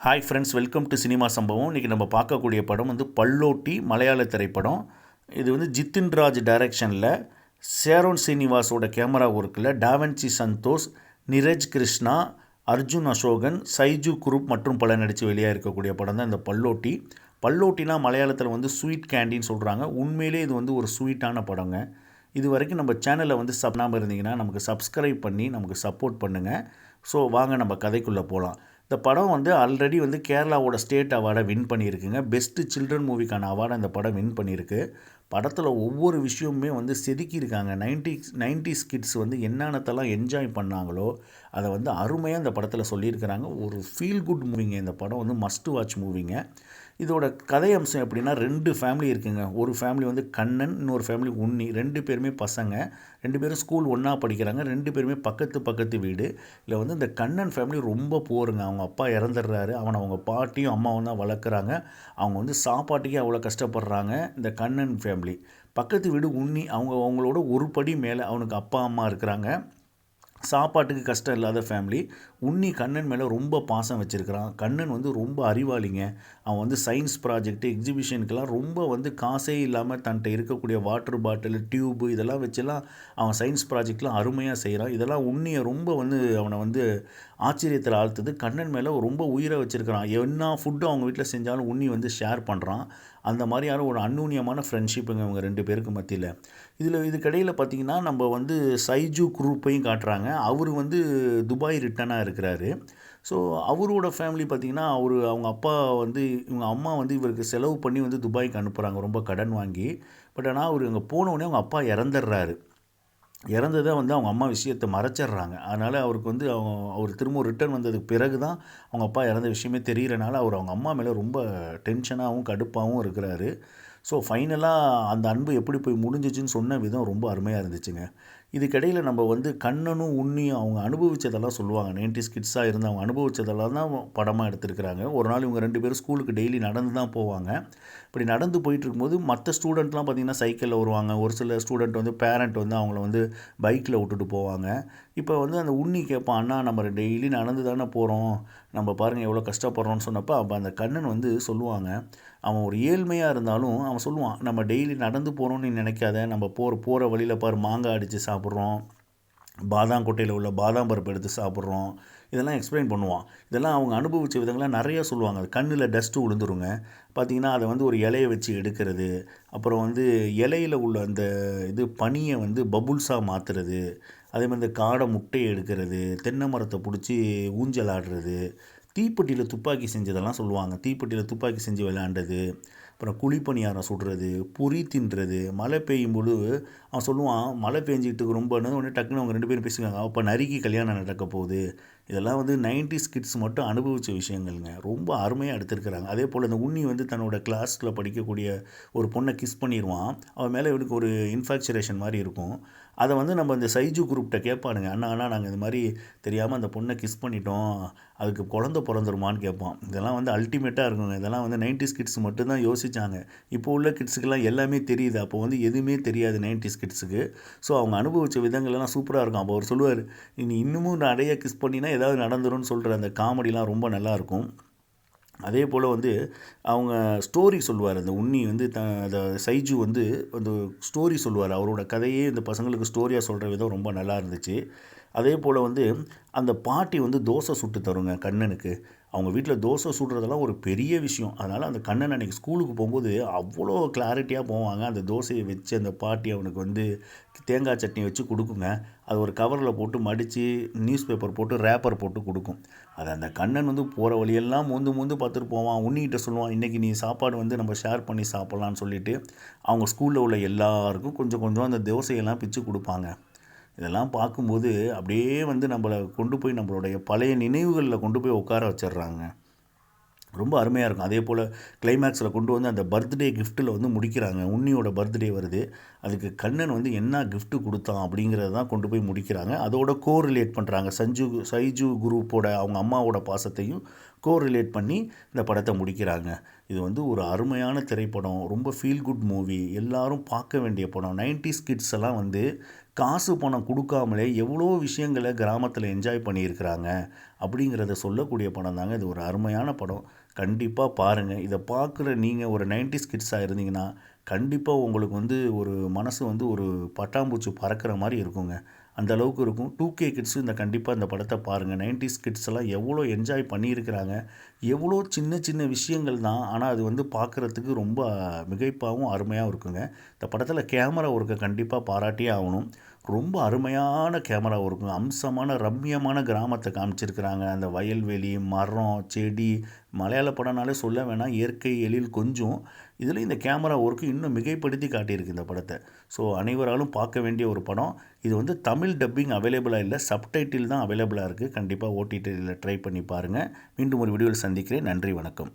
Hi friends, welcome to cinema சம்பவம். இன்றைக்கி நம்ம பார்க்கக்கூடிய படம் வந்து பல்லோட்டி மலையாள திரைப்படம். இது வந்து ஜித்தின் ராஜ் டைரக்ஷனில் சேரோன் சீனிவாஸோட கேமரா ஒர்க்கில் டாவன்சி சந்தோஷ், நிரஜ் கிருஷ்ணா, அர்ஜுன் அசோகன், சைஜு குரூப் மற்றும் பல நடித்து வெளியாக இருக்கக்கூடிய படம் தான் இந்த பல்லோட்டி. பல்லோட்டினா மலையாளத்தில் வந்து ஸ்வீட் கேண்டின்னு சொல்கிறாங்க. உண்மையிலே இது வந்து ஒரு ஸ்வீட்டான படங்க. இது வரைக்கும் நம்ம சேனலில் வந்து பண்ணாமல் இருந்தீங்கன்னா நமக்கு சப்ஸ்கிரைப் பண்ணி நமக்கு சப்போர்ட் பண்ணுங்கள். ஸோ வாங்க நம்ம கதைக்குள்ளே போகலாம். இந்த படம் வந்து ஆல்ரெடி வந்து கேரளாவோட ஸ்டேட் அவார்டை வின் பண்ணியிருக்குங்க. பெஸ்ட்டு சில்ட்ரன் மூவிக்கான அவார்டை அந்த படம் வின் பண்ணியிருக்கு. படத்தில் ஒவ்வொரு விஷயமுமே வந்து செதுக்கியிருக்காங்க. நைன்டிஸ் கிட்ஸ் வந்து என்னென்னத்தெல்லாம் என்ஜாய் பண்ணாங்களோ அதை வந்து அருமையாக இந்த படத்தில் சொல்லியிருக்கிறாங்க. ஒரு ஃபீல் குட் மூவிங்க. இந்த படம் வந்து மஸ்ட் வாட்ச் மூவிங்க. இதோட கதை அம்சம் எப்படின்னா, 2 ஃபேமிலி இருக்குங்க. ஒரு ஃபேமிலி வந்து கண்ணன், இன்னொரு ஃபேமிலி உன்னி. 2 பேருமே பசங்க. 2 பேரும் ஸ்கூல் ஒன்றா படிக்கிறாங்க. 2 பேருமே பக்கத்து வீடு. இதில் வந்து இந்த கண்ணன் ஃபேமிலி ரொம்ப போருங்க. அவங்க அப்பா இறந்துடுறாரு. அவங்க பாட்டியும் அம்மாவும் தான் வளர்க்குறாங்க. அவங்க வந்து சாப்பாட்டுக்கே அவ்வளோ கஷ்டப்படுறாங்க. இந்த கண்ணன் ஃபேமிலி. பக்கத்து வீடு உன்னி, அவங்களோட ஒரு படி மேலே அவனுக்கு அப்பா அம்மா இருக்கிறாங்க. சாப்பாட்டுக்கு கஷ்டம் இல்லாத ஃபேமிலி. உன்னி கண்ணன் மேலே ரொம்ப பாசம் வச்சுருக்கிறான். கண்ணன் வந்து ரொம்ப அறிவாளிங்க. அவன் வந்து சயின்ஸ் ப்ராஜெக்ட்டு, எக்ஸிபிஷனுக்கெல்லாம் ரொம்ப வந்து காசே இல்லாமல் தன்கிட்ட இருக்கக்கூடிய வாட்டர் பாட்டில், டியூப்பு இதெல்லாம் வச்செல்லாம் அவன் சயின்ஸ் ப்ராஜெக்ட்லாம் அருமையாக செய்கிறான். இதெல்லாம் உன்னியை ரொம்ப வந்து அவனை வந்து ஆச்சரியத்தில் ஆழ்த்துது. கண்ணன் மேலே ரொம்ப உயிரை வச்சுருக்கிறான். என்ன ஃபுட்டு அவங்க வீட்டில் செஞ்சாலும் உன்னி வந்து ஷேர் பண்ணுறான். அந்த மாதிரியான ஒரு அந்யூன்யமான ஃப்ரெண்ட்ஷிப்புங்க இவங்க 2 பேருக்கு மத்தியில். இதுக்கிடையில் பார்த்திங்கன்னா நம்ம வந்து சைஜு குரூப்பையும் காட்டுறாங்க. அவர் வந்து துபாய் ரிட்டனாக இருக்கிறாரு. ஸோ அவரோட ஃபேமிலி பார்த்திங்கன்னா, அவங்க அப்பா வந்து இவங்க அம்மா வந்து இவருக்கு செலவு பண்ணி வந்து துபாய்க்கு அனுப்புகிறாங்க ரொம்ப கடன் வாங்கி. பட் ஆனால் அவர் அங்கே போனவுடனே அவங்க அப்பா இறந்துடுறாரு. இறந்ததை வந்து அவங்க அம்மா விஷயத்தை மறைச்சிட்றாங்க. அதனால் அவருக்கு வந்து அவர் திரும்ப ரிட்டர்ன் வந்ததுக்கு பிறகு தான் அவங்க அப்பா இறந்த விஷயமே தெரிகிறனால அவர் அவங்க அம்மா மேலே ரொம்ப டென்ஷனாகவும் கடுப்பாகவும் இருக்கிறாரு. ஸோ ஃபைனலாக அந்த அன்பு எப்படி போய் முடிஞ்சிச்சுன்னு சொன்ன விதம் ரொம்ப அருமையாக இருந்துச்சுங்க. இதுக்கிடையில் நம்ம வந்து கண்ணனும் உன்னியும் அவங்க அனுபவித்ததெல்லாம் சொல்லுவாங்க. 90s கிட்ஸாக இருந்து அவங்க அனுபவித்ததெல்லாம் தான் படமாக எடுத்திருக்கிறாங்க. ஒரு நாள் இவங்க 2 பேரும் ஸ்கூலுக்கு டெய்லி நடந்து தான் போவாங்க. இப்படி நடந்து போயிட்டு இருக்கும்போது மற்ற ஸ்டூடெண்ட்லாம் பார்த்திங்கன்னா சைக்கிளில் வருவாங்க. ஒரு சில ஸ்டூடெண்ட் வந்து பேரண்ட் வந்து அவங்கள வந்து பைக்கில் விட்டுட்டு போவாங்க. இப்போ வந்து அந்த உன்னி கேட்பான், அண்ணா நம்ம டெய்லி நடந்து தானே போகிறோம், நம்ம பாருங்கள் எவ்வளோ கஷ்டப்படுறோன்னு சொன்னப்போ அப்போ அந்த கண்ணன் வந்து சொல்லுவாங்க, அவன் ஒரு ஏழ்மையாக இருந்தாலும் அவன் சொல்லுவான், நம்ம டெய்லி நடந்து போகிறோன்னு நீ நினைக்காத, நம்ம போகிற வழியில் பாரு மாங்காய் அடித்து சாப்பிட்றோம், பாதாங்கொட்டையில் உள்ள பாதாம் பருப்பு எடுத்து சாப்பிட்றோம், இதெல்லாம் எக்ஸ்பிளைன் பண்ணுவான். இதெல்லாம் அவங்க அனுபவித்த விதங்கள்லாம் நிறையா சொல்லுவாங்க. அது கண்ணில் டஸ்ட்டு விழுந்துருங்க. பார்த்திங்கன்னா அதை வந்து ஒரு இலையை வச்சு எடுக்கிறது, அப்புறம் வந்து இலையில் உள்ள அந்த பனியை வந்து பபுள்ஸாக மாற்றுறது, அதே மாதிரி இந்த காடை முட்டையை எடுக்கிறது, தென்னை மரத்தை பிடிச்சி ஊஞ்சல் ஆடுறது, தீப்பெட்டியில் துப்பாக்கி செஞ்சதெல்லாம் சொல்லுவாங்க. தீப்பெட்டியில் துப்பாக்கி செஞ்சு விளையாண்டது, அப்புறம் குழிப்பணியாரம் சுடுறது, பொறி தின்றது. மழை பெய்யும் பொழுது அவன் சொல்லுவான், மழை பெஞ்சிக்கிட்டு ரொம்ப உடனே டக்குன்னு அவங்க 2 பேரும் பேசுவாங்க, அப்போ நரிக்கு கல்யாணம் நடக்க போகுது. இதெல்லாம் வந்து 90s கிட்ஸ் மட்டும் அனுபவித்த விஷயங்கள்ங்க. ரொம்ப அருமையாக எடுத்திருக்கிறாங்க. அதே போல் இந்த உன்னி வந்து தன்னோட கிளாஸில் படிக்கக்கூடிய ஒரு பொண்ணை கிஸ் பண்ணிடுவான். அவன் மேலே இவனுக்கு ஒரு இன்ஃபாக்சுரேஷன் மாதிரி இருக்கும். அதை வந்து நம்ம இந்த சைஜு குரூப்கிட்ட கேட்பானுங்க, அண்ணா நாங்கள் இந்த மாதிரி தெரியாமல் அந்த பொண்ணை கிஸ் பண்ணிட்டோம், அதுக்கு குழந்தை பிறந்துருமான்னு கேட்பான். இதெல்லாம் வந்து அல்டிமேட்டாக இருக்குங்க. இதெல்லாம் வந்து 90s கிட்ஸ் மட்டும்தான் யோசித்தாங்க. இப்போ உள்ள கிட்ஸுக்கெல்லாம் எல்லாமே தெரியுது. அப்போ வந்து எதுவுமே தெரியாது 90s கிட்ஸுக்கு. ஸோ அவங்க அனுபவித்த விதங்கள்லாம் சூப்பராக இருக்கும். அப்போ அவர் சொல்லுவார், நீ இன்னமும் நிறைய கிஸ் பண்ணினா ஏதாவது நடந்துரும்னு சொல்கிற அந்த காமெடிலாம் ரொம்ப நல்லாயிருக்கும். அதே போல் வந்து அவங்க ஸ்டோரி சொல்லுவார். அந்த உன்னி வந்து அந்த சைஜு வந்து அந்த ஸ்டோரி சொல்லுவார். அவரோட கதையே இந்த பசங்களுக்கு ஸ்டோரியாக சொல்கிற விதம் ரொம்ப நல்லா இருந்துச்சு. அதே போல் வந்து அந்த பாட்டி வந்து தோசை சுட்டு தருங்க கண்ணனுக்கு. அவங்க வீட்டில் தோசை சுடுறதெல்லாம் ஒரு பெரிய விஷயம். அதனால் அந்த கண்ணன் அன்றைக்கி ஸ்கூலுக்கு போகும்போது அவ்வளோ கிளாரிட்டியாக போவாங்க. அந்த தோசையை வச்சு அந்த பாட்டி அவனுக்கு வந்து தேங்காய் சட்னி வச்சு கொடுக்குங்க. அது ஒரு கவரில் போட்டு மடித்து நியூஸ் பேப்பர் போட்டு ரேப்பர் போட்டு கொடுக்கும். அதை அந்த கண்ணன் வந்து போகிற வழியெல்லாம் மோந்து பார்த்துட்டு போவான். உன்னிகிட்ட சொல்லுவான், இன்றைக்கி நீ சாப்பாடு வந்து நம்ம ஷேர் பண்ணி சாப்பிட்லான்னு சொல்லிவிட்டு அவங்க ஸ்கூலில் உள்ள எல்லாருக்கும் கொஞ்சம் அந்த தோசையெல்லாம் பிச்சு கொடுப்பாங்க. இதெல்லாம் பார்க்கும்போது அப்படியே வந்து நம்மளை கொண்டு போய் நம்மளுடைய பழைய நினைவுகளில் கொண்டு போய் உட்கார வச்சிடுறாங்க. ரொம்ப அருமையாக இருக்கும். அதே போல் கிளைமேக்ஸில் கொண்டு வந்து அந்த பர்த்டே கிஃப்ட்டில் வந்து முடிக்கிறாங்க. உன்னியோட பர்த்டே வருது, அதுக்கு கண்ணன் வந்து என்ன கிஃப்ட்டு கொடுத்தான் அப்படிங்கிறத தான் கொண்டு போய் முடிக்கிறாங்க. அதோட கோரிலேட் பண்ணுறாங்க. சைஜு குரூப்போட அவங்க அம்மாவோட பாசத்தையும் கோரிலேட் பண்ணி இந்த படத்தை முடிக்கிறாங்க. இது வந்து ஒரு அருமையான திரைப்படம். ரொம்ப ஃபீல் குட் மூவி. எல்லோரும் பார்க்க வேண்டிய படம். 90s கிட்ஸ் எல்லாம் வந்து காசு பணம் கொடுக்காமலே எவ்வளோ விஷயங்களை கிராமத்தில் என்ஜாய் பண்ணியிருக்கிறாங்க அப்படிங்கிறத சொல்லக்கூடிய படம் தாங்க இது. ஒரு அருமையான படம். கண்டிப்பாக பாருங்கள். இதை பார்க்குற நீங்கள் ஒரு 90s கிட்ஸாக இருந்தீங்கன்னா கண்டிப்பாக உங்களுக்கு வந்து ஒரு மனசு வந்து ஒரு பட்டாம்பூச்சி பறக்கிற மாதிரி இருக்குங்க. அந்த அளவுக்கு இருக்கும். 2K கிட்ஸு கண்டிப்பாக இந்த படத்தை பாருங்கள். 90s கிட்ஸ் எல்லாம் எவ்வளோ என்ஜாய் பண்ணியிருக்கிறாங்க. எவ்வளோ சின்ன சின்ன விஷயங்கள் தான், ஆனால் அது வந்து பார்க்குறதுக்கு ரொம்ப மிகைப்பாகவும் அருமையாகவும் இருக்குங்க. இந்த படத்தில் கேமரா ஒர்க்கை கண்டிப்பாக பாராட்டியே ஆகணும். ரொம்ப அருமையான கேமரா ஒர்க்குங்க. அம்சமான ரம்மியமான கிராமத்தை காமிச்சிருக்கிறாங்க. அந்த வயல்வெளி, மரம், செடி, மலையாள படம்னாலே சொல்ல வேணாம், இயற்கை எழில் கொஞ்சம். இதில் இந்த கேமரா ஒர்க்கு இன்னும் மிகைப்படுத்தி காட்டியிருக்கு இந்த படத்தை. ஸோ அனைவராலும் பார்க்க வேண்டிய ஒரு படம். இது வந்து தமிழ் டப்பிங் அவைலபிளாக இல்லை, சப்டைட்டில் தான் அவைலபிளாக இருக்குது. கண்டிப்பாக ஓடிடியில் ட்ரை பண்ணி பாருங்கள். மீண்டும் ஒரு வீடியோவில் சந்திக்கிறேன். நன்றி, வணக்கம்.